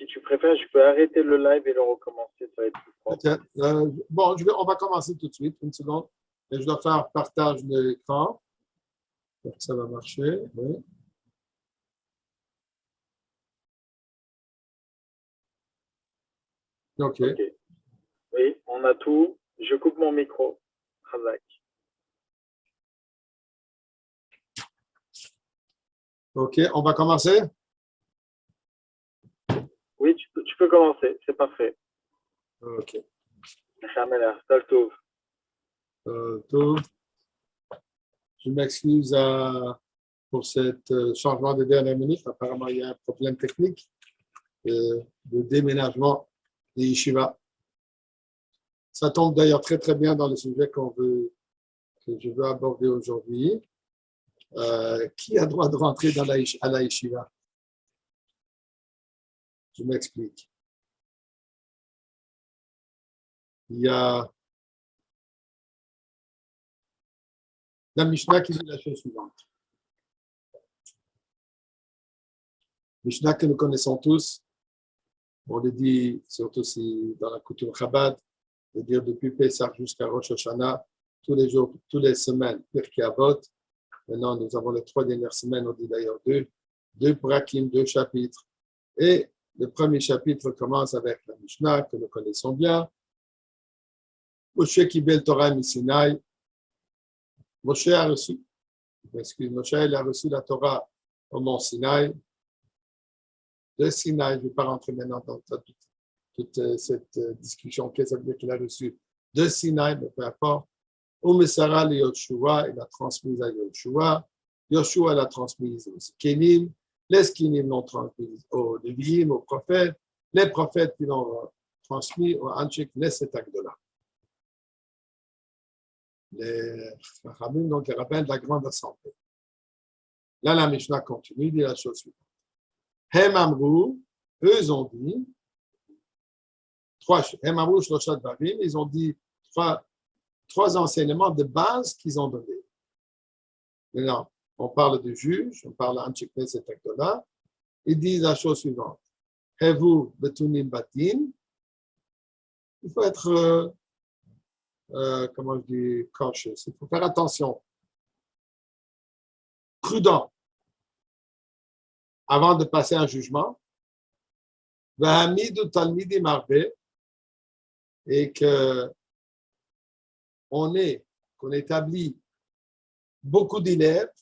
si tu préfères, je peux arrêter le live et le recommencer, ça va être plus propre. Bon, on va commencer tout de suite, une seconde. Et je dois faire partage de l'écran. Ça va marcher. Oui. OK. Oui, on a tout. Je coupe mon micro. Razak. OK, on va commencer? Oui, tu peux commencer, c'est parfait. OK. Tout. Je m'excuse pour ce changement de dernière minute. Apparemment, il y a un problème technique de déménagement des yeshivas. Ça tombe d'ailleurs très, très bien dans le sujet que je veux aborder aujourd'hui. Qui a droit de rentrer à la yeshiva? Je m'explique. Il y a la Mishnah qui dit la chose suivante. Mishnah que nous connaissons tous, on le dit surtout si dans la coutume Chabad, de dire depuis Pessah jusqu'à Rosh Hashanah, tous les jours, toutes les semaines, Pirkei Avot. Maintenant, nous avons les 3 dernières semaines, on dit d'ailleurs deux brakim, 2 chapitres. Et le premier chapitre commence avec la Mishnah que nous connaissons bien. Moshe Kibel Torah Misinaï. Moshe a reçu la Torah au mont Sinaï. De Sinaï, je ne vais pas rentrer maintenant dans toute cette discussion. Qu'est-ce que ça veut dire qu'il a reçu de Sinaï, mais peu importe. Umesara le Yoshua, il a transmis à Yoshua. Yoshua l'a transmise aux Kenim. Les Kenim l'ont transmise aux Lévi'im, aux prophètes. Les prophètes qui l'ont transmis aux Anshek Neset Agdola. Les Chachamim, donc les rabbins de la grande assemblée. Là, la Mishnah continue, il dit la chose suivante. Hem Amrou, eux ont dit, Hem Amrou Shloshat Varim, ils ont dit trois enseignements de base qu'ils ont donnés. Maintenant, on parle de juge, on parle d'Anshek Neset Agdola. Ils disent la chose suivante. Hevu betunim batin. Il faut être comment je dis, cautious. Il faut faire attention. Prudent. Avant de passer un jugement. Et qu'on établit beaucoup d'élèves.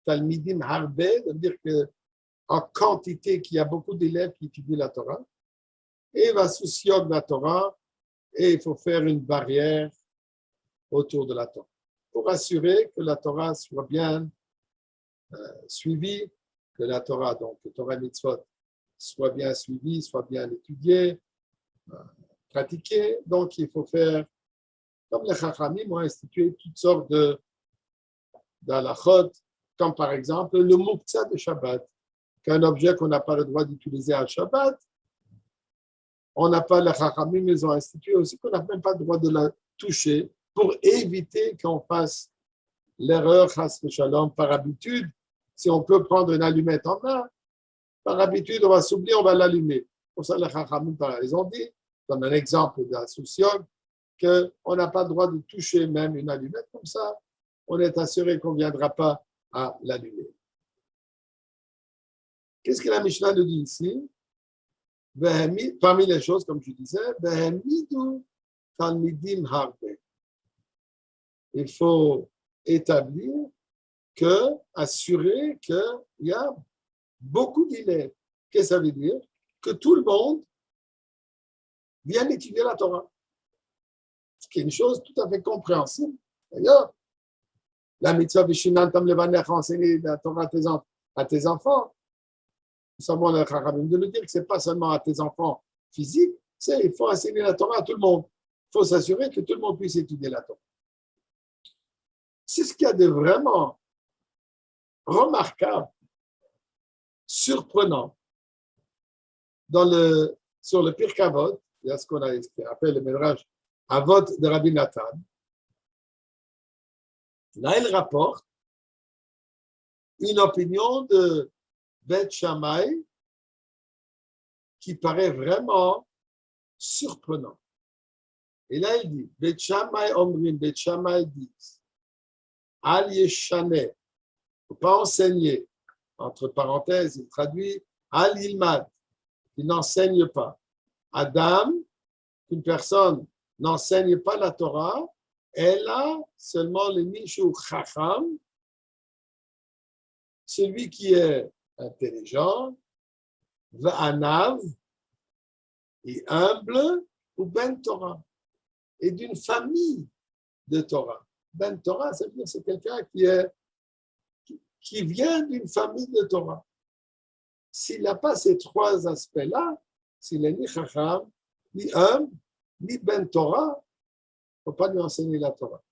Talmidim harbe, ça veut dire qu'en quantité, qu'il y a beaucoup d'élèves qui étudient la Torah. Et va soucier de la Torah. Et il faut faire une barrière autour de la Torah, pour assurer que la Torah soit bien suivie, que la Torah, donc le Torah Mitzvot, soit bien suivie, soit bien étudiée, pratiquée. Donc, il faut faire, comme les Chachamim ont institué toutes sortes d'halachot, comme par exemple le Muktzah de Shabbat, qu'un objet qu'on n'a pas le droit d'utiliser à Shabbat, on n'a pas, les Chachamim, ils ont institué aussi qu'on n'a même pas le droit de la toucher, pour éviter qu'on fasse l'erreur, chas v'shalom, par habitude. Si on peut prendre une allumette en main, par habitude, on va s'oublier, on va l'allumer. Pour ça, les Chachamim, ils ont dit, comme un exemple d'un sociologue, qu'on n'a pas le droit de toucher même une allumette comme ça. On est assuré qu'on ne viendra pas à l'allumer. Qu'est-ce que la Mishnah nous dit ici? Parmi les choses, comme je disais, talmidim harbe. Il faut établir assurer qu'il y a beaucoup d'élèves. Qu'est-ce que ça veut dire? Que tout le monde vient étudier la Torah. Ce qui est une chose tout à fait compréhensible. D'ailleurs, la mitzvah vishinan tam levanech, enseigner la Torah à tes enfants. Nous savons le Chachamim de nous dire que ce n'est pas seulement à tes enfants physiques, il faut enseigner la Torah à tout le monde. Il faut s'assurer que tout le monde puisse étudier la Torah. C'est ce qu'il y a de vraiment remarquable, surprenant, sur le Pirkei Avot, il y a ce qu'on appelle le Midrash Avot de Rabbi Nathan. Là, il rapporte une opinion de Bet Shammai qui paraît vraiment surprenant. Et là, il dit, Bet Shammai Omrim, Bet Shammai dit, Al Yeshane, il ne faut pas enseigner. Entre parenthèses, il traduit Al Ilmad, qui n'enseigne pas. Adam, une personne n'enseigne pas la Torah, elle a seulement le Mishu Chacham, celui qui est intelligent, Va'anav, et humble, ou Ben Torah, et d'une famille de Torah. Ben Torah, ça veut dire que c'est quelqu'un qui vient d'une famille de Torah. S'il n'a pas ces trois aspects-là, s'il n'est ni Chacham, ni humble, ni Ben Torah, il ne faut pas lui enseigner la Torah.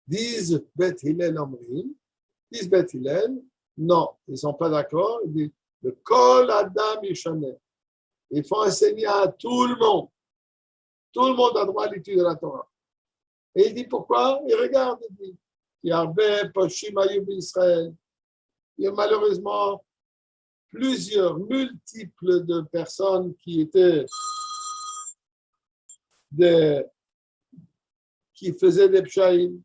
Disent Bet Hillel Omrim, disent Bet Hillel, non, ils ne sont pas d'accord. Ils disent le Kol Adam Yishaneh. Il faut enseigner à tout le monde. Tout le monde a droit à l'étude de la Torah. Et il dit pourquoi? Il regarde, il dit il y a Israël. Il y a malheureusement plusieurs, multiples de personnes qui faisaient des pshaïm.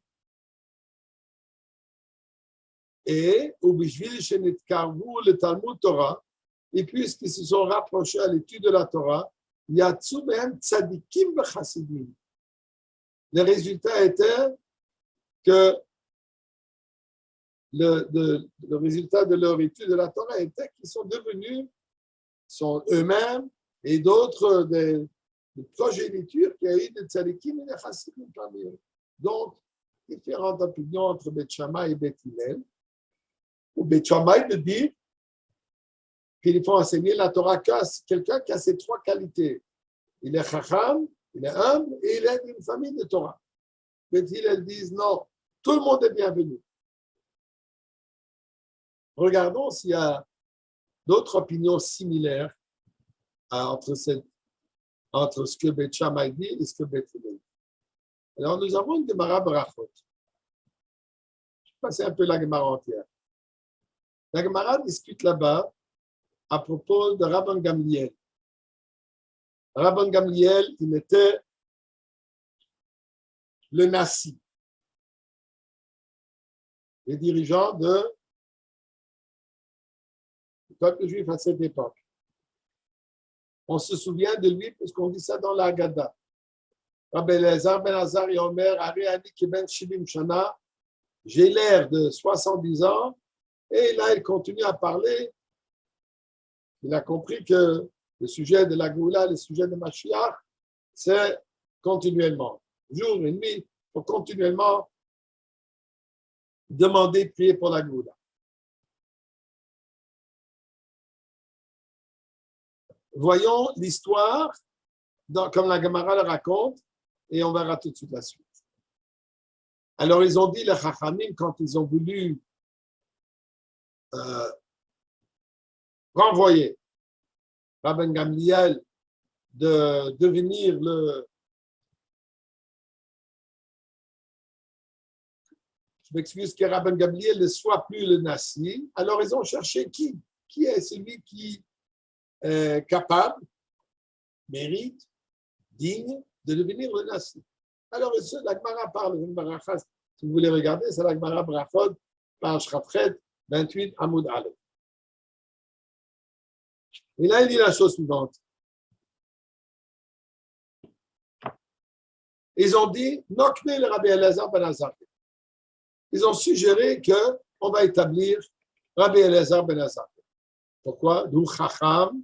Et le Talmud Torah, et puisqu'ils se sont rapprochés à l'étude de la Torah, yatsu behem tzadikim v'chasidim. Le résultat était que le résultat de leur étude de la Torah était qu'ils sont eux-mêmes et d'autres des progénitures qui a eu des tzadikim et des chassidim parmi eux. Donc, différentes opinions entre Bet Shammai et Bet Hillel. Ou Bet Shammai de dire qu'il faut enseigner la Torah qu'à quelqu'un qui a ces trois qualités. Il est chacham, il est humble et il est d'une famille de Torah. Bet Hillel disent non, tout le monde est bienvenu. Regardons s'il y a d'autres opinions similaires entre ce que Bet Shammai dit et ce que Bet Hillel dit. Alors, nous avons une Gemara Brachot. Je vais passer un peu la Gemara entière. La Gemara discute là-bas à propos de Rabban Gamliel. Rabban Gamliel, il était le Nassi, le dirigeant du peuple juif à cette époque. On se souvient de lui puisqu'on dit ça dans la Haggadah. Rabbi Elazar ben Azar et Omer, Ari Ani Kiben Shivim Shana, j'ai l'air de 70 ans, et là il continue à parler. Il a compris que le sujet de la Goula, le sujet de Mashiach, c'est continuellement, jour et nuit, il faut continuellement demander, prier pour la Goula. Voyons l'histoire, comme la Gemara le raconte, et on verra tout de suite la suite. Alors, ils ont dit, les Chachamim, quand ils ont voulu renvoyer Rabban Gamliel de devenir je m'excuse que Rabban Gamliel ne soit plus le Nassi, alors ils ont cherché qui est celui qui est capable, mérite, digne de devenir le Nassi. Alors, la Gemara parle, si vous voulez regarder, c'est la Gemara Brachot, page Chafret, 28, Amoud Aleph. Et là, il dit la chose suivante. Ils ont dit, Nokne le Rabbi Elazar ben Azar. Ils ont suggéré qu'on va établir Rabbi Elazar ben Azar. Pourquoi? D'où Chacham,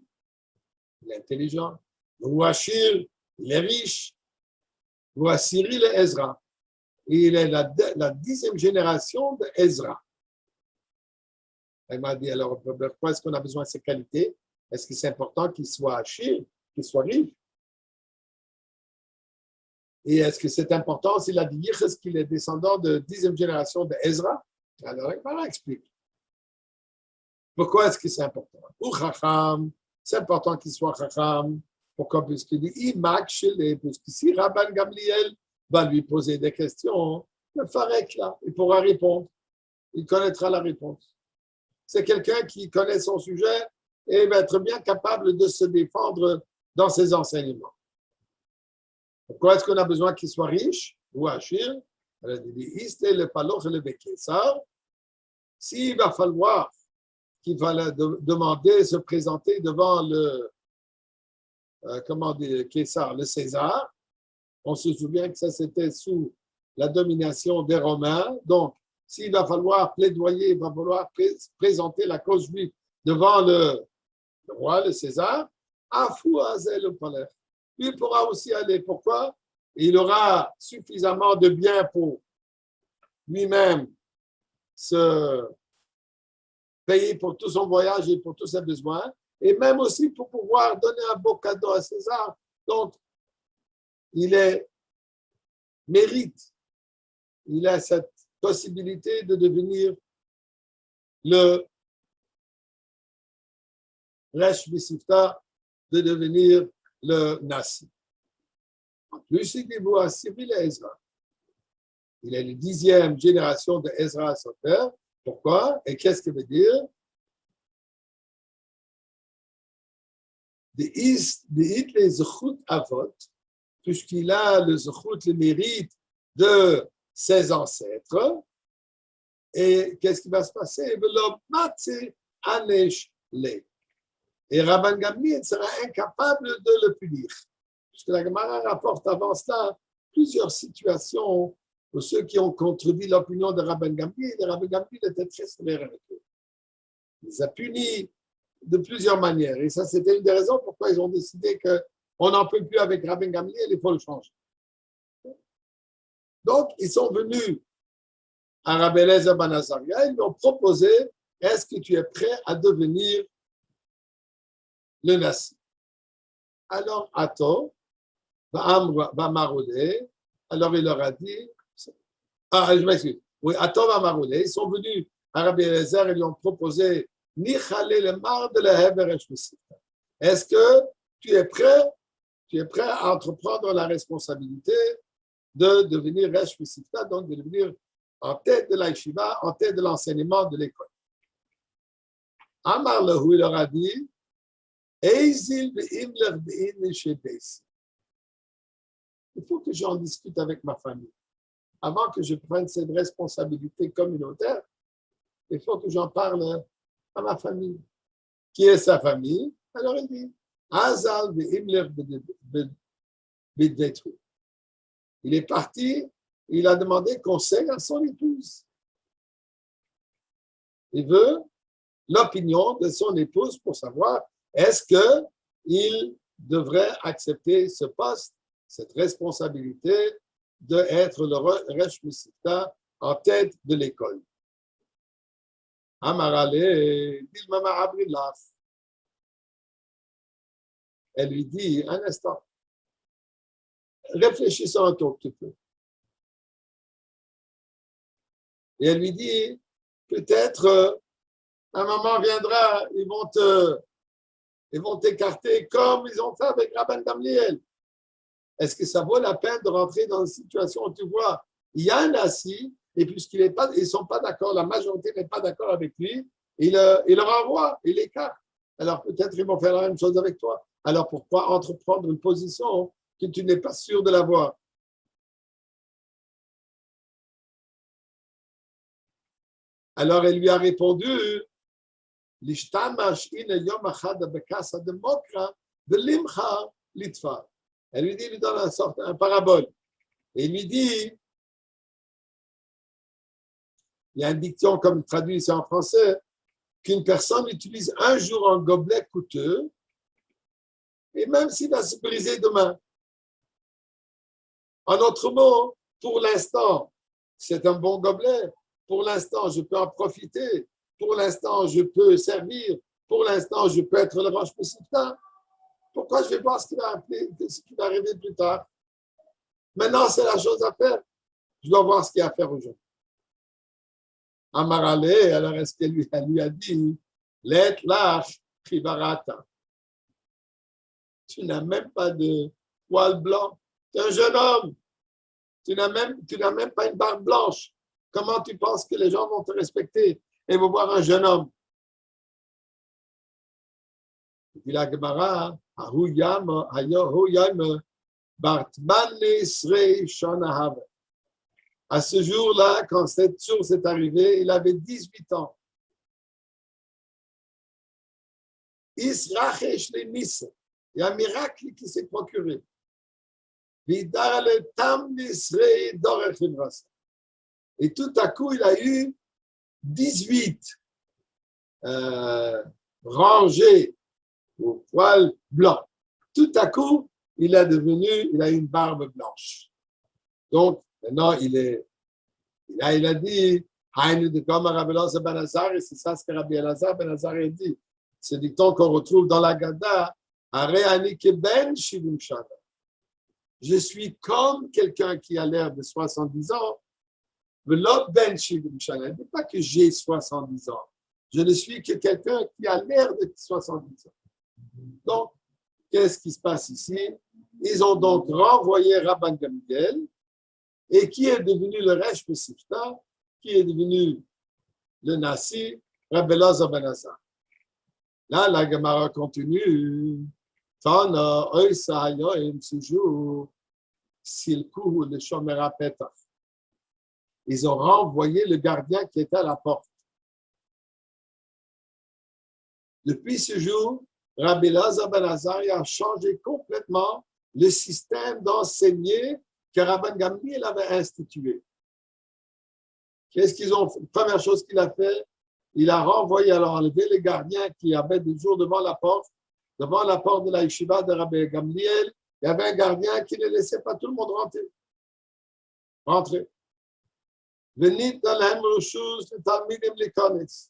il est intelligent. D'où Ashir, il est riche. D'où Asiri, il est Ezra. Et il est la 10e génération de Ezra. Elle m'a dit, alors, pourquoi est-ce qu'on a besoin de ces qualités? Est-ce que c'est important qu'il soit Ashir, qu'il soit riche? Et est-ce que c'est important s'il a dit est-ce qu'il est descendant de 10e génération de Ezra? Alors, elle explique. Pourquoi est-ce que c'est important? Ou Chacham, c'est important qu'il soit Chacham. Pourquoi? Puisqu'il dit, puisque si Rabban Gamliel va lui poser des questions, le Farek là, il pourra répondre. Il connaîtra la réponse. C'est quelqu'un qui connaît son sujet et va être bien capable de se défendre dans ses enseignements. Pourquoi est-ce qu'on a besoin qu'il soit riche ou achir? Elle a dit, s'il va falloir qu'il va demander, se présenter devant le, comment dire, César, le César. On se souvient que ça, c'était sous la domination des Romains. Donc, s'il va falloir plaidoyer, il va falloir présenter la cause juive devant le roi, le César, lui pourra aussi aller. Pourquoi? Il aura suffisamment de biens pour lui-même se payer pour tout son voyage et pour tous ses besoins, et même aussi pour pouvoir donner un beau cadeau à César. Donc, il mérite, il a cette possibilité de devenir le Resh Bisifta, de devenir le Nasi. En plus, il est à Cyril et Ezra. Il est la 10e génération de Ezra, son père. Pourquoi? Et qu'est-ce qu'il veut dire? Les zechut avot, puisqu'il a le zechut, le mérite de ses ancêtres. Et qu'est-ce qui va se passer? Et Rabban Gamliel sera incapable de le punir. Puisque la Gemara rapporte avant cela plusieurs situations pour ceux qui ont contribué l'opinion de Rabban Gamliel. Et Rabban Gamliel était très sévère avec eux. Il les a punis de plusieurs manières. Et ça, c'était une des raisons pourquoi ils ont décidé qu'on n'en peut plus avec Rabban Gamliel, il faut le changer. Donc, ils sont venus à Rabbi Eliezer ben Azaria, ils lui ont proposé, est-ce que tu es prêt à devenir le Nasi? Alors, Ato, alors il leur a dit, je m'excuse, oui, Ato Maroudé, ils sont venus à Rabbi Eliezer et lui ont proposé, est-ce que tu es prêt à entreprendre la responsabilité de devenir Resh Misifta, donc de devenir en tête de l'Aïshiva, en tête de l'enseignement de l'école. Amar Lehu, il leur a dit, il faut que j'en discute avec ma famille. Avant que je prenne cette responsabilité communautaire, il faut que j'en parle à ma famille. Qui est sa famille? Alors il dit, Azal bidvetru. Il est parti, il a demandé conseil à son épouse. Il veut l'opinion de son épouse pour savoir est-ce qu'il devrait accepter ce poste, cette responsabilité d'être le Resh Misifta en tête de l'école. Amarale, elle lui dit, un instant, réfléchissons un tout petit peu. Et elle lui dit, peut-être un moment viendra, ils vont t'écarter comme ils ont fait avec Rabban Gamliel. Est-ce que ça vaut la peine de rentrer dans une situation où tu vois, il y a un Nasi, et puisqu'ils ne sont pas d'accord, la majorité n'est pas d'accord avec lui, il le renvoie, il l'écarte. Alors peut-être ils vont faire la même chose avec toi. Alors pourquoi entreprendre une position que tu n'es pas sûr de l'avoir? Alors elle lui a répondu, elle lui dit, il lui donne un parabole. Et il lui dit, il y a une diction comme traduit ici en français, qu'une personne utilise un jour un gobelet coûteux, et même s'il va se briser demain. En autre mot, pour l'instant, c'est un bon gobelet. Pour l'instant, je peux en profiter. Pour l'instant, je peux servir. Pour l'instant, je peux être le Rosh Misifta. Pourquoi je vais voir ce qui va arriver plus tard? Maintenant, c'est la chose à faire. Je dois voir ce qu'il y a à faire aujourd'hui. Amarale, alors est-ce qu'elle lui a dit, let lach chibarata. Tu n'as même pas de poil blanc. Tu es un jeune homme. Tu n'as même pas une barbe blanche. Comment tu penses que les gens vont te respecter et vont voir un jeune homme? dit la Gemara, Ahu Yam, Hayo Yam, Bartman Nesrei Shana. À ce jour-là, quand cette source est arrivée, il avait 18 ans. Israchesh le Nis. Il y a un miracle qui s'est procuré. Vidar le Tam Nisrei Dorech Livras. Et tout à coup, il a eu 18 rangées au poil blanc. Tout à coup, il a eu une barbe blanche. Donc, maintenant, il a dit, Haïnu de comme Rabbi Elazar ben Azar, et c'est ça ce que Rabbi Elazar ben Azar a dit. Ce dicton qu'on retrouve dans la Gada, Areani Keben Shivim Shana. Je suis comme quelqu'un qui a l'air de 70 ans. Ben Shivim Shana. Il ne dit pas que j'ai 70 ans. Je ne suis que quelqu'un qui a l'air de 70 ans. Donc, qu'est-ce qui se passe ici? Ils ont donc renvoyé Rabban Gamliel, et qui est devenu le Resh Pesifta, qui est devenu le Nasi, Rabbi Elazar ben Azar. Là, la Gemara continue. Tana, Oisa, Yoim, Sujou, Silkou, le Shomera Petach. Ils ont renvoyé le gardien qui était à la porte. Depuis ce jour, Rabbi Elazar ben Azar a changé complètement le système d'enseigner que Rabban Gamliel avait institué. Qu'est-ce qu'ils ont fait? Première chose qu'il a fait, il a renvoyé, alors enlevé les gardiens qui avaient des jours devant la porte de la yeshiva de Rabbi Gamliel. Il y avait un gardien qui ne laissait pas tout le monde rentrer. Venit dans la Hemroshus, le Talmidim Likonis.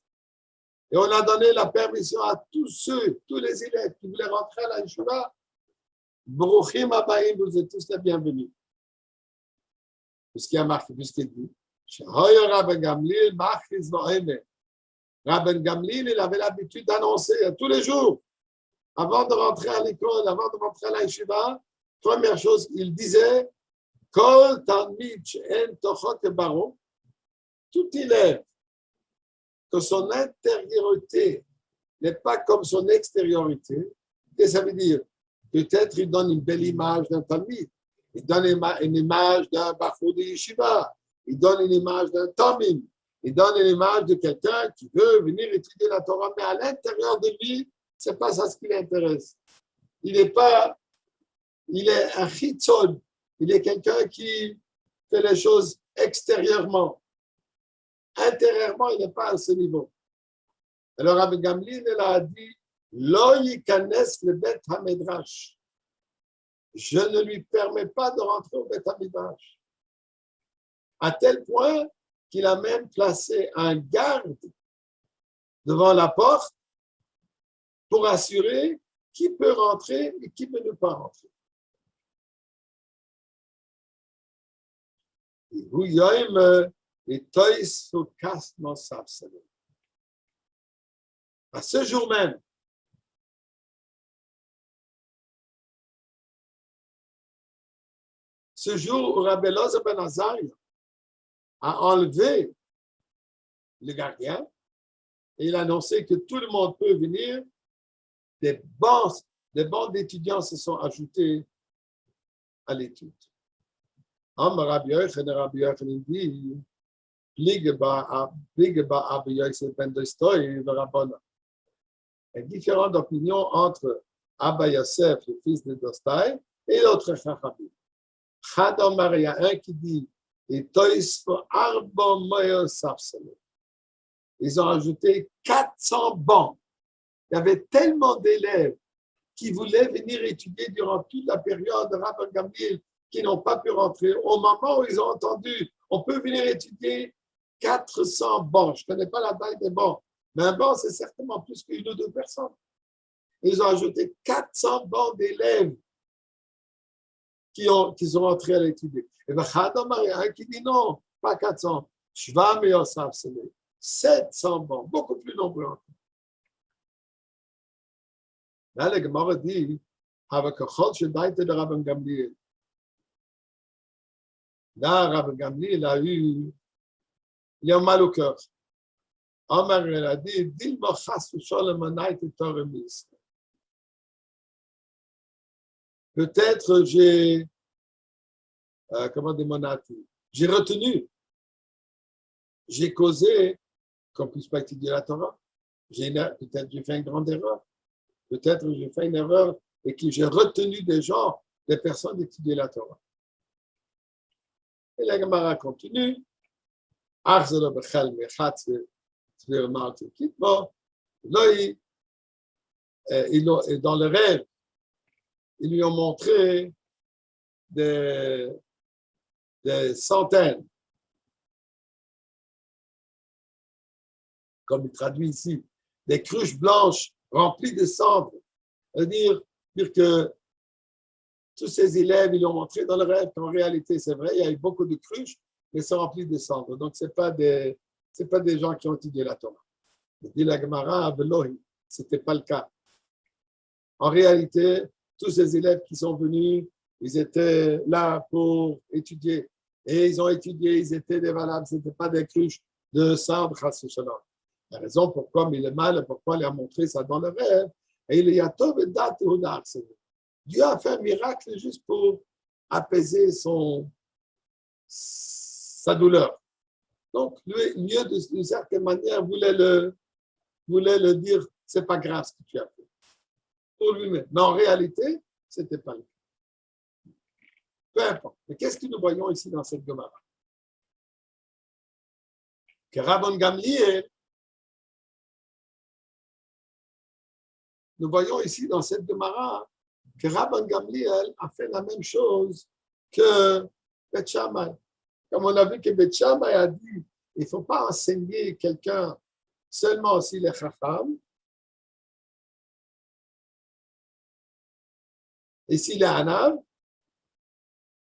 Et on a donné la permission à tous les élèves qui voulaient rentrer à la yeshiva. Baruchim Abayim, vous êtes tous les bienvenus. Puisqu'il y a marqué, puisqu'il dit, Rabban Gamliel, Rabban Gamliel, il avait l'habitude d'annoncer tous les jours, avant de rentrer à l'école, avant de rentrer à la yeshiva, première chose, il disait, Kol Talmid en Tochot Baron, tout élève, que son intériorité n'est pas comme son extériorité. Qu'est-ce que ça veut dire? Peut-être il donne une belle image d'un Talmid. Il donne une image d'un Bafou de Yeshiva. Il donne une image d'un Tamim. Il donne une image de quelqu'un qui veut venir étudier la Torah, mais à l'intérieur de lui, ce n'est pas ça ce qui l'intéresse. Il est un chitzon. Il est quelqu'un qui fait les choses extérieurement. Intérieurement, il n'est pas à ce niveau. Alors, Rabbi Gamliel, il a dit, Lo yikanes le Bet HaMedrash. Je ne lui permets pas de rentrer au Bet HaMidrash. À tel point qu'il a même placé un garde devant la porte pour assurer qui peut rentrer et qui peut ne pas rentrer. À ce jour même, ce jour où Rabbi Elazar ben Azar a enlevé le gardien et il a annoncé que tout le monde peut venir, des bancs d'étudiants se sont ajoutés à l'étude. Rabbi Yochanan dit, il y a différentes opinions entre Abba Yosef, le fils de Dostai, et l'autre Chachamim. Chadamar, il y a un qui dit, ils ont ajouté 400 bancs. Il y avait tellement d'élèves qui voulaient venir étudier durant toute la période de Rabban Gamliel qui n'ont pas pu rentrer. Au moment où ils ont entendu, on peut venir étudier 400 bancs. Je ne connais pas la taille des bancs, mais un banc, c'est certainement plus qu'une ou deux personnes. Ils ont ajouté 400 bancs d'élèves qui sont entrés à l'étudier. Et bien, il y a un qui dit non, pas 400. Shvam et Yosaf, c'est 700 bancs, beaucoup plus nombreux encore. Là, le Gemara dit, avec un chol shedaïte de Rabban Gamliel. Là, Rabban Gamliel il a mal au cœur. Omar, il a dit, dis-moi, chas ou sholem anaït et torah mis. Peut-être j'ai, comment démonati, j'ai retenu, j'ai causé qu'on ne puisse pas étudier la Torah. Peut-être j'ai fait une grande erreur. Peut-être j'ai fait une erreur et que j'ai retenu des gens, des personnes d'étudier la Torah. Et la Gemara continue. Et dans le rêve, ils lui ont montré des centaines, comme il traduit ici, des cruches blanches remplies de cendres. C'est-à-dire que tous ces élèves, ils lui ont montré dans le rêve qu'en réalité, c'est vrai, il y a eu beaucoup de cruches, mais c'est rempli de cendres. Donc, ce n'est pas des gens qui ont étudié la Torah. Dit la Gemara, ce n'était pas le cas. En réalité, tous ces élèves qui sont venus, ils étaient là pour étudier. Et ils ont étudié, ils étaient des valables, ce n'étaient pas des cruches de cendres. La raison pourquoi il est mal, pourquoi il a montré ça dans le rêve, et il y a tout le date ou Dieu a fait un miracle juste pour apaiser sa douleur. Donc, lui, mieux d'une certaine manière, voulait le dire, c'est pas grave ce que tu as fait. Pour lui-même. Mais en réalité, ce n'était pas le cas. Peu importe. Mais qu'est-ce que nous voyons ici dans cette Gemara? Que Rabban Gamliel, nous voyons ici dans cette Gemara que Rabban Gamliel a fait la même chose que Beth Shammai. Comme on a vu que Beth Shammai a dit, il ne faut pas enseigner quelqu'un seulement s'il est chacham, et s'il est anav,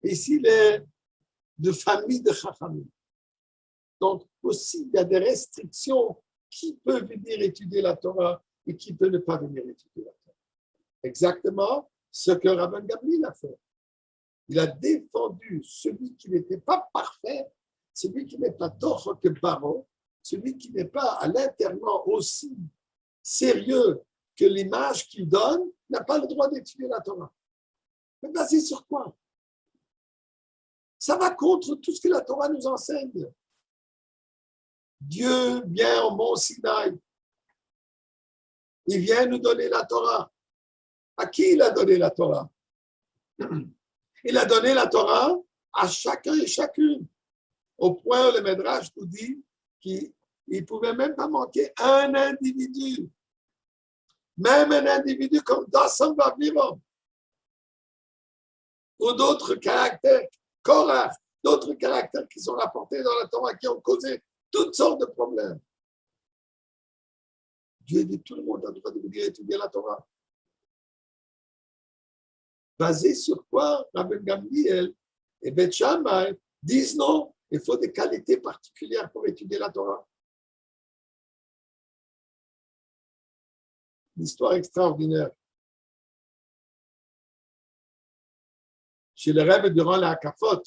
et s'il est de famille de chachamim. Donc, aussi, il y a des restrictions. Qui peut venir étudier la Torah et qui peut ne pas venir étudier la Torah? Exactement ce que Rabban Gamliel a fait. Il a défendu celui qui n'était pas parfait, celui qui n'est pas tort que baro, celui qui n'est pas à l'intérieur aussi sérieux que l'image qu'il donne, n'a pas le droit d'étudier la Torah. Mais basé sur quoi? Ça va contre tout ce que la Torah nous enseigne. Dieu vient au mont Sinaï. Il vient nous donner la Torah. À qui il a donné la Torah? Il a donné la Torah à chacun et chacune. Au point où le Midrash nous dit qu'il ne pouvait même pas manquer un individu. Même un individu comme Dassan Babiram. Ou d'autres caractères, Korach, d'autres caractères qui sont rapportés dans la Torah, qui ont causé toutes sortes de problèmes. Dieu dit tout le monde a le droit de venir étudier la Torah. Basé sur quoi Rabban Gamliel et Beth Shammai disent non, il faut des qualités particulières pour étudier la Torah. Une histoire extraordinaire. Chez le Rebbe, durant la Hakafot,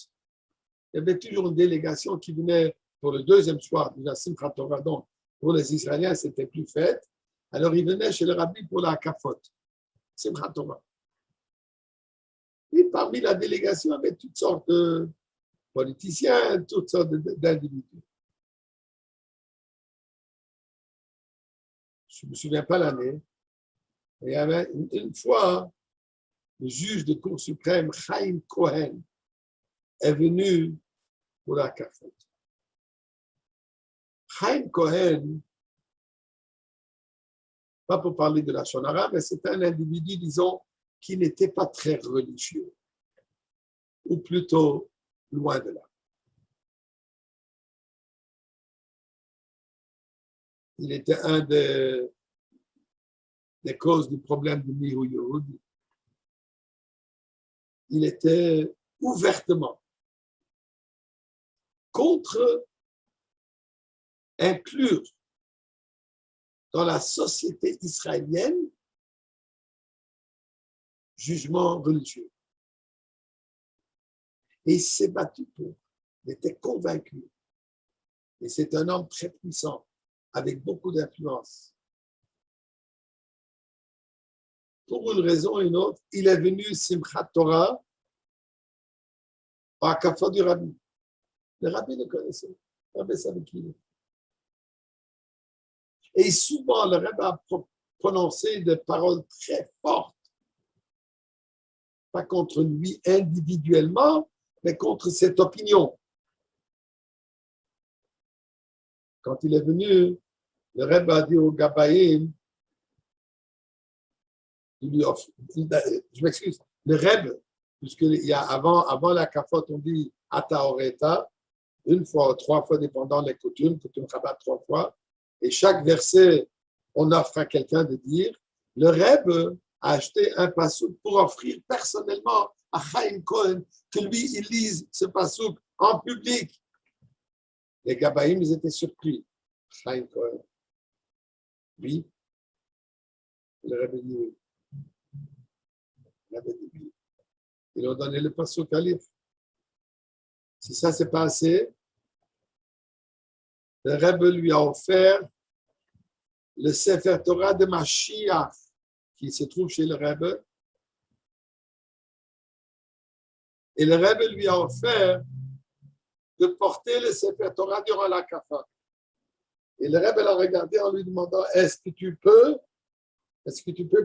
il y avait toujours une délégation qui venait pour le deuxième soir de la Simchat Torah. Donc, pour les Israéliens, c'était plus fête. Alors, ils venaient chez le Rabbi pour la Hakafot, Simchat Torah. Et parmi la délégation, il y avait toutes sortes de politiciens, toutes sortes d'individus. Je ne me souviens pas l'année. Il y avait une fois, le juge de Cour suprême, Chaim Cohen, est venu pour la Hakafot. Chaim Cohen, pas pour parler de la Shonara, mais c'est un individu, disons, qui n'était pas très religieux, ou plutôt loin de là. Il était un des causes du problème du Mihu Yehudi. Il était ouvertement contre inclure dans la société israélienne jugement religieux. Et il s'est battu pour. Il était convaincu. Et c'est un homme très puissant, avec beaucoup d'influence. pour une raison ou une autre, il est venu Simchat Torah à Kaffa du Rabbi. Le Rabbi le connaissait. Le Rabbi savait qui il est. Et souvent, le Rabbi a prononcé des paroles très fortes. Pas contre lui individuellement, mais contre cette opinion. Quand il est venu, le Rabbi a dit au Gabaïm, je m'excuse, le Rabbi, puisqu'il y a avant la cafote, on dit Ata Oreta, une fois, 3 fois, dépendant des coutumes Rabat 3 fois, et chaque verset, on offre à quelqu'un de dire. Le Rabbi a acheté un passouk pour offrir personnellement à Chaim Cohen que lui, il lise ce passouk en public. Les Gabaïm, ils étaient surpris. Chaim Cohen. Oui. Le Rabbi dit oui. Le Rabbi dit oui. Ils ont donné le passouk à lire. Si ça s'est passé, le Rabbi lui a offert le Sefer Torah de Mashiach qui se trouve chez le Rabbi. Et le Rabbi lui a offert de porter le Sefer Torah durant la Kafa. Et le Rabbi l'a regardé en lui demandant, est-ce que tu peux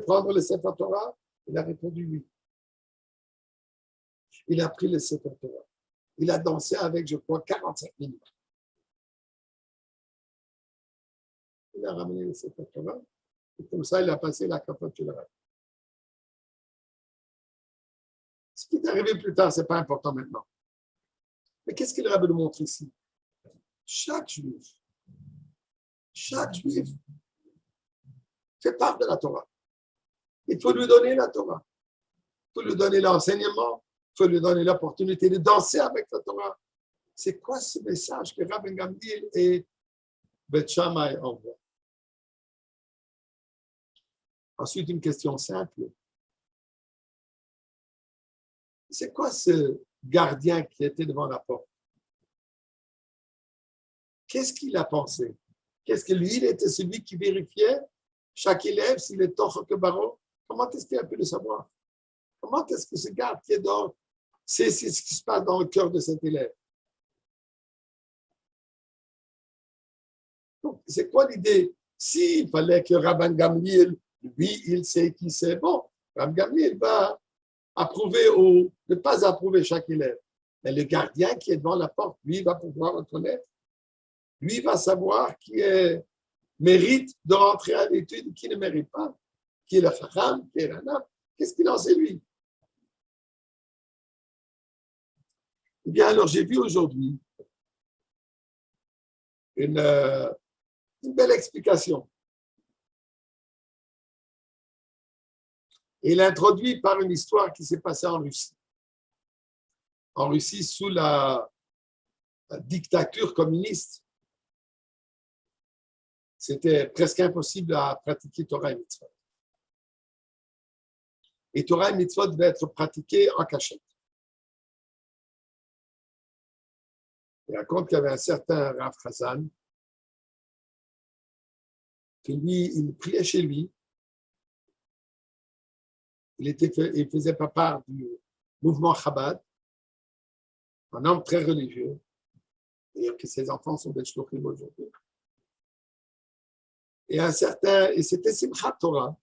prendre le Sefer Torah? Il a répondu oui. Il a pris le Sefer Torah. Il a dansé avec, je crois, 45 minutes. Il a ramené le Sefer Torah. Et comme ça, il a passé la Kafa chez le Rabbi. Ce qui est arrivé plus tard, ce n'est pas important maintenant. Mais qu'est-ce que le Rabbi nous montre ici? Chaque juif fait part de la Torah. Il faut lui donner la Torah. Il faut lui donner l'enseignement. Il faut lui donner l'opportunité de danser avec la Torah. C'est quoi ce message que Rabbi Gamliel et Beth Shammai envoient? Ensuite, une question simple. C'est quoi ce gardien qui était devant la porte? Qu'est-ce qu'il a pensé? Qu'est-ce que lui, il était celui qui vérifiait chaque élève s'il est torche que baro? Comment est-ce qu'il a pu le savoir? Comment est-ce que ce garde qui est dehors sait ce qui se passe dans le cœur de cet élève? Donc, c'est quoi l'idée? S'il fallait que Rabban Gamliel, lui, il sait qui c'est, bon, Rabban Gamliel va approuver ou ne pas approuver chaque élève. Mais le gardien qui est devant la porte, lui, va pouvoir reconnaître. Lui va savoir qui mérite de rentrer à l'étude, qui ne mérite pas, qui est le Chacham, qui est l'Anam. Qu'est-ce qu'il en sait, lui? Eh bien, alors, j'ai vu aujourd'hui une belle explication. Et il est introduit par une histoire qui s'est passée en Russie. En Russie, sous la dictature communiste, c'était presque impossible à pratiquer Torah et Mitzvot. Et Torah et Mitzvot devaient être pratiqués en cachette. Il raconte qu'il y avait un certain Rav Chazan, que lui, il priait chez lui. Il ne faisait pas part du mouvement Chabad, un homme très religieux, c'est-à-dire que ses enfants sont des shlochim aujourd'hui. Et c'était Simchat Torah.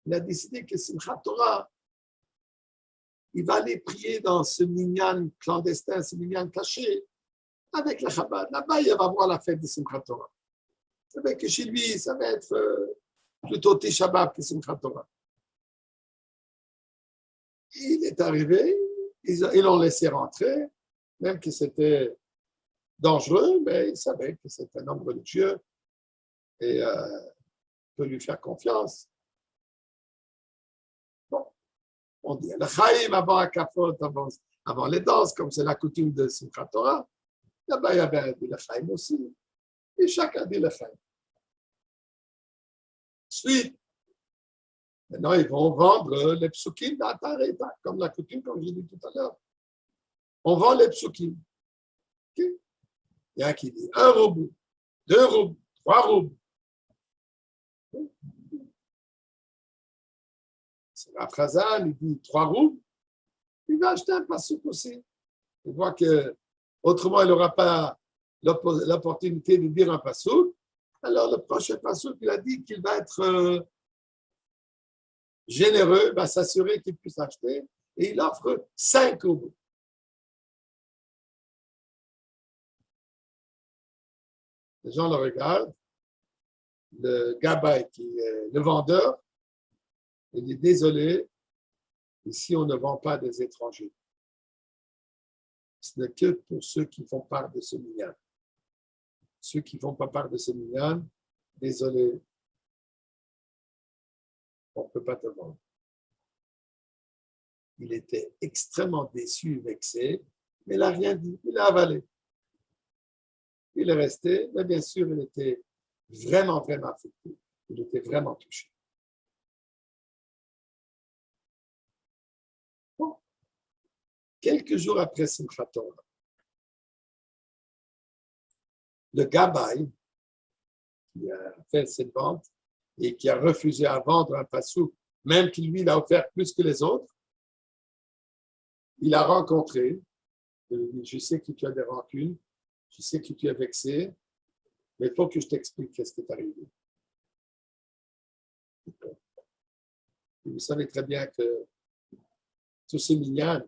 Il a décidé que Simchat Torah, il va aller prier dans ce minyan clandestin, ce minyan caché, avec la Chabad. Là-bas, il va voir la fête de Simchat Torah. C'est vrai que chez lui, ça va être plutôt Tisha B'Av que Simchat Torah. Il est arrivé, ils l'ont laissé rentrer, même que c'était dangereux, mais il savait que c'est un homme religieux et peut lui faire confiance. Bon, on dit le Chaim avant la Kafot, avant les danses, comme c'est la coutume de Simchat Torah. Là-bas, il y avait le Chaim aussi. Et chacun dit le Chaim. Ensuite, maintenant, ils vont vendre les psukim d'Atareta, comme la coutume, comme j'ai dit tout à l'heure. On vend les psukim. Okay? Il y a un qui dit 1 rouble, 2 roubles, 3 roubles. Rav Chazal, il dit 3 roubles, il va acheter un passouk aussi. Il voit que autrement il n'aura pas l'opportunité de dire un passouk. Alors, le prochain passouk, il a dit qu'il va être généreux, va s'assurer qu'il puisse acheter, et il offre 5 roubles. Les gens le regardent, le gabaï, qui est le vendeur, il dit désolé, ici on ne vend pas des étrangers. Ce n'est que pour ceux qui font part de ce minyan. Ceux qui ne font pas part de ce minyan, désolé, on ne peut pas te vendre. Il était extrêmement déçu, vexé, mais il n'a rien dit, il a avalé. Il est resté, mais bien sûr, il était vraiment affecté. Il était vraiment touché. Bon. Quelques jours après Simchat Torah, le Gabaï, qui a fait cette vente et qui a refusé à vendre un passouk, même qui lui l'a offert plus que les autres, il a rencontré, il lui dit, je sais que tu as des rancunes, je sais que tu es vexé, mais il faut que je t'explique qu'est-ce qui est arrivé. Et vous savez très bien que tout ce minyan,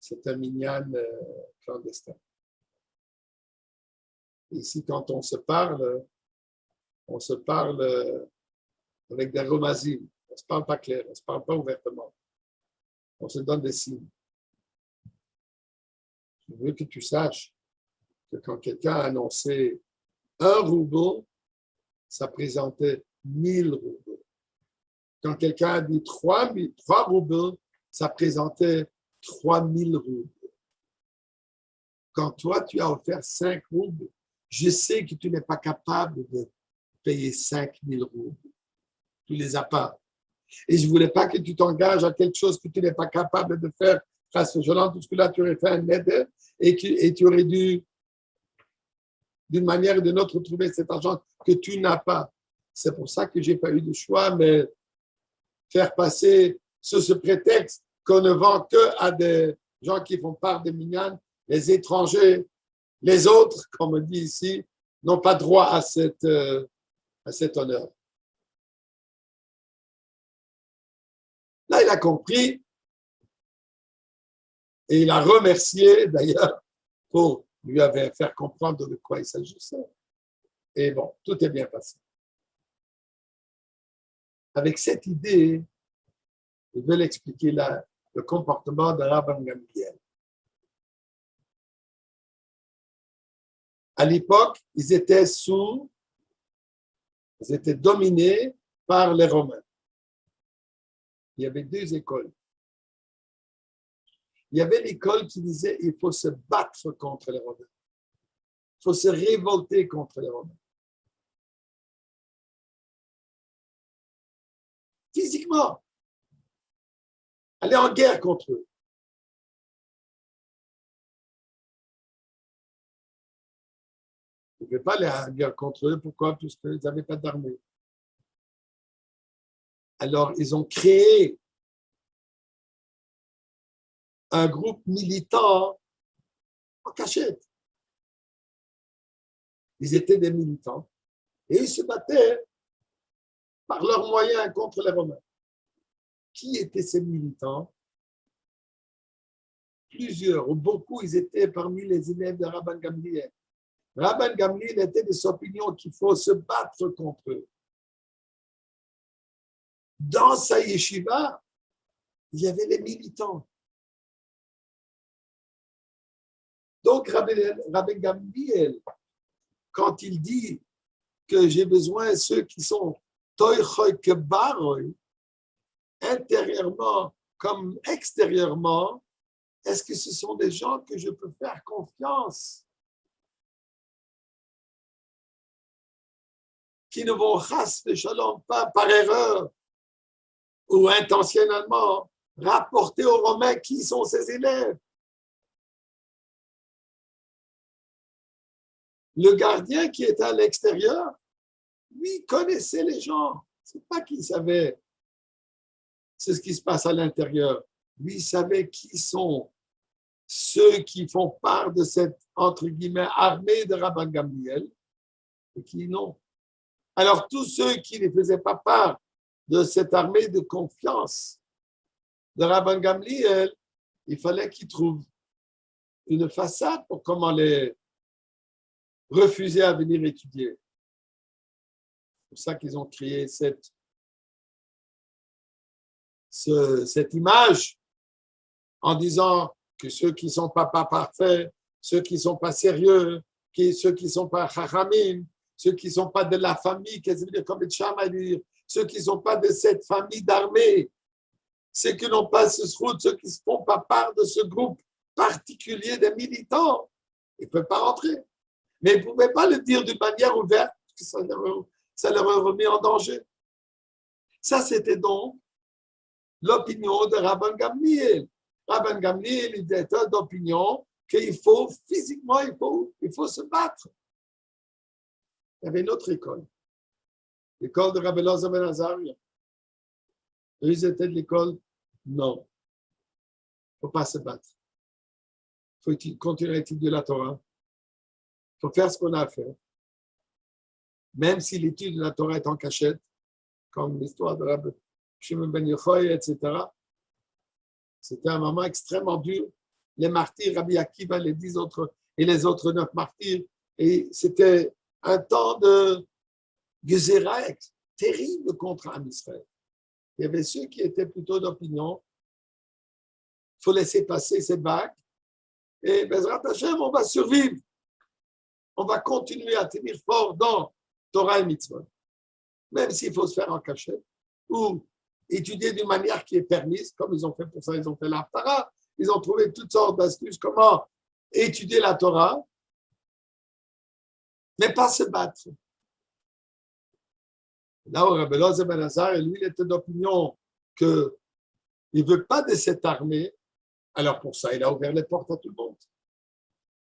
c'est un minyan clandestin. Ici, quand on se parle avec des romazim. On ne se parle pas clair, on ne se parle pas ouvertement. On se donne des signes. Je veux que tu saches que quand quelqu'un a annoncé 1 rouble, ça présentait 1000 roubles. Quand quelqu'un a dit 3 roubles, ça présentait 3000 roubles. Quand toi, tu as offert 5 roubles, je sais que tu n'es pas capable de payer 5000 roubles. Tu ne les as pas. Et je ne voulais pas que tu t'engages à quelque chose que tu n'es pas capable de faire face au journal, parce que là, tu aurais fait un aide et tu aurais dû, d'une manière ou d'une autre, trouver cet argent que tu n'as pas. C'est pour ça que je n'ai pas eu de choix, mais faire passer sous ce prétexte qu'on ne vend que à des gens qui font part des minyanes, les étrangers, les autres, comme on dit ici, n'ont pas droit à cet honneur. Là, il a compris et il a remercié d'ailleurs pour lui faire comprendre de quoi il s'agissait. Et bon, tout est bien passé. Avec cette idée, ils veulent expliquer le comportement de Rabban Gamliel. À l'époque, ils étaient dominés par les Romains. Il y avait 2 écoles. Il y avait l'école qui disait qu'il faut se battre contre les Romains. Il faut se révolter contre les Romains. Physiquement. Aller en guerre contre eux. Vous ne pouvez pas aller en guerre contre eux. Pourquoi? Puisqu'ils n'avaient pas d'armée. Alors, ils ont créé un groupe militant en cachette. Ils étaient des militants et ils se battaient par leurs moyens contre les Romains. Qui étaient ces militants? Plusieurs, ou beaucoup, ils étaient parmi les élèves de Rabban Gamliel. Rabban Gamliel était de son opinion qu'il faut se battre contre eux. Dans sa yeshiva, il y avait les militants. Donc, Rabban Gamliel, quand il dit que j'ai besoin de ceux qui sont toichoy kebaroy, intérieurement comme extérieurement, est-ce que ce sont des gens que je peux faire confiance? Qui ne vont chas de shalom pas par erreur ou intentionnellement rapporter aux Romains qui sont ses élèves. Le gardien qui était à l'extérieur, lui, connaissait les gens. Ce n'est pas qu'il savait c'est ce qui se passe à l'intérieur. Lui, il savait qui sont ceux qui font part de cette, entre guillemets, armée de Rabban Gamliel et qui non. Alors, tous ceux qui ne faisaient pas part de cette armée de confiance de Rabban Gamliel, il fallait qu'ils trouvent une façade pour comment les refuser à venir étudier. C'est pour ça qu'ils ont créé cette image en disant que ceux qui ne sont pas parfaits, ceux qui ne sont pas sérieux, ceux qui ne sont pas chachamim, ceux qui ne sont pas de la famille, qu'est-ce que ça veut dire, comme le Cham a dit, ceux qui ne sont pas de cette famille d'armée, ceux qui n'ont pas ce route, ceux qui ne font pas part de ce groupe particulier des militants, ils ne peuvent pas rentrer. Mais ils ne pouvaient pas le dire d'une manière ouverte, parce que ça leur a remis en danger. Ça, c'était donc l'opinion de Rabban Gamliel. Rabban Gamliel, il était d'opinion qu'il faut physiquement, il faut se battre. Il y avait une autre école, l'école de Rabbi Elazar ben Azaria. Eux, ils étaient de l'école, non, il ne faut pas se battre. Il faut continuer à étudier la Torah. Il faut faire ce qu'on a à faire. Même si l'étude de la Torah est en cachette, comme l'histoire de Rabbi Shimon ben Yochai, etc. C'était un moment extrêmement dur. Les martyrs, Rabbi Akiva, les 10 autres et les autres 9 martyrs, et c'était un temps de Gezerah terrible contre Am Israël. Il y avait ceux qui étaient plutôt d'opinion, il faut laisser passer ces vagues, et Bezrat Hashem, on va survivre. On va continuer à tenir fort dans Torah et Mitzvot, même s'il faut se faire en cachette, ou étudier d'une manière qui est permise, comme ils ont fait pour ça, ils ont fait l'Haftara, ils ont trouvé toutes sortes d'astuces, comment étudier la Torah, mais pas se battre. Là où Rabbi Elazar ben Azaria, lui, il était d'opinion qu'il ne veut pas de cette armée, alors pour ça, il a ouvert les portes à tout le monde.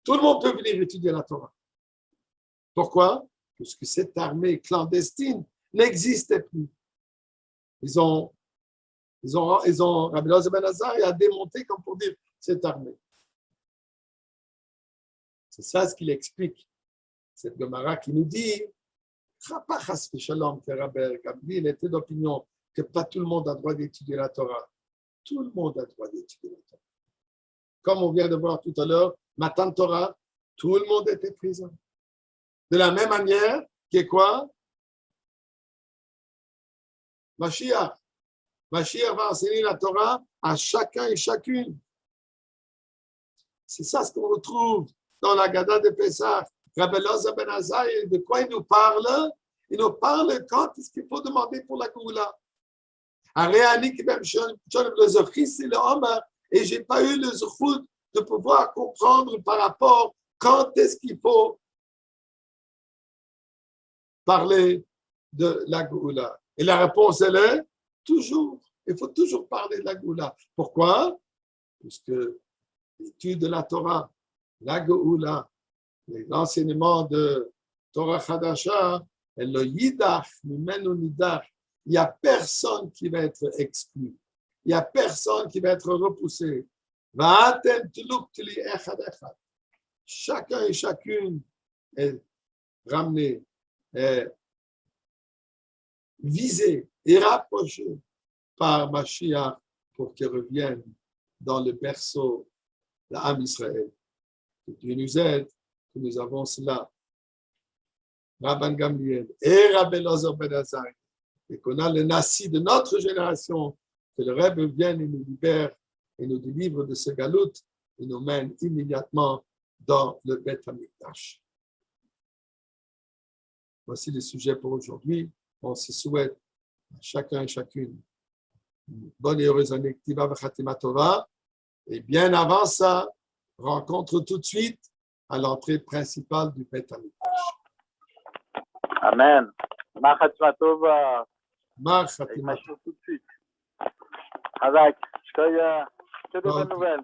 Tout le monde peut venir étudier la Torah. Pourquoi? Parce que cette armée clandestine n'existait plus. Rabbi Elazar ben Azaria a démonté, comme pour dire, cette armée. C'est ça ce qu'il explique. Cette Gemara qui nous dit, il était d'opinion que pas tout le monde a droit d'étudier la Torah. Tout le monde a droit d'étudier la Torah. Comme on vient de voir tout à l'heure, Matan Torah, tout le monde était présent. De la même manière que quoi? Mashiach. Mashiach va enseigner la Torah à chacun et chacune. C'est ça ce qu'on retrouve dans la Gada de Pessah. Rabbi Elazar ben Azaria, de quoi il nous parle? Il nous parle quand est-ce qu'il faut demander pour la Goula. Et je n'ai pas eu le zechut de pouvoir comprendre par rapport quand est-ce qu'il faut parler de la Goula. Et la réponse, elle est toujours. Il faut toujours parler de la Goula. Pourquoi? Parce que l'étude de la Torah, la Goula, l'enseignement de Torah Chadasha, et le Yidach, Mimenu Nidach, il n'y a personne qui va être exclu. Il n'y a personne qui va être repoussé. Chacun et chacune est ramené, est visé et rapproché par Mashiach pour qu'il revienne dans le berceau de l'âme Israël. Que Dieu nous aide, que nous avons cela. Rabban Gamliel et Rabbi Elazar ben Azaria, et qu'on a le Nassi de notre génération, que le Rebbe vienne et nous libère et nous délivre de ce galout et nous mène immédiatement dans le Beth Amikdash. Voici le sujet pour aujourd'hui. On se souhaite à chacun et chacune une bonne et heureuse année Ktiva v'Chatima Tova. Et bien avant ça, rencontre tout de suite à l'entrée principale du Beth Amikdash. Amen. Ma Chatima Tova. Ma Chatima tout de suite. Hazak, que de bonnes nouvelles.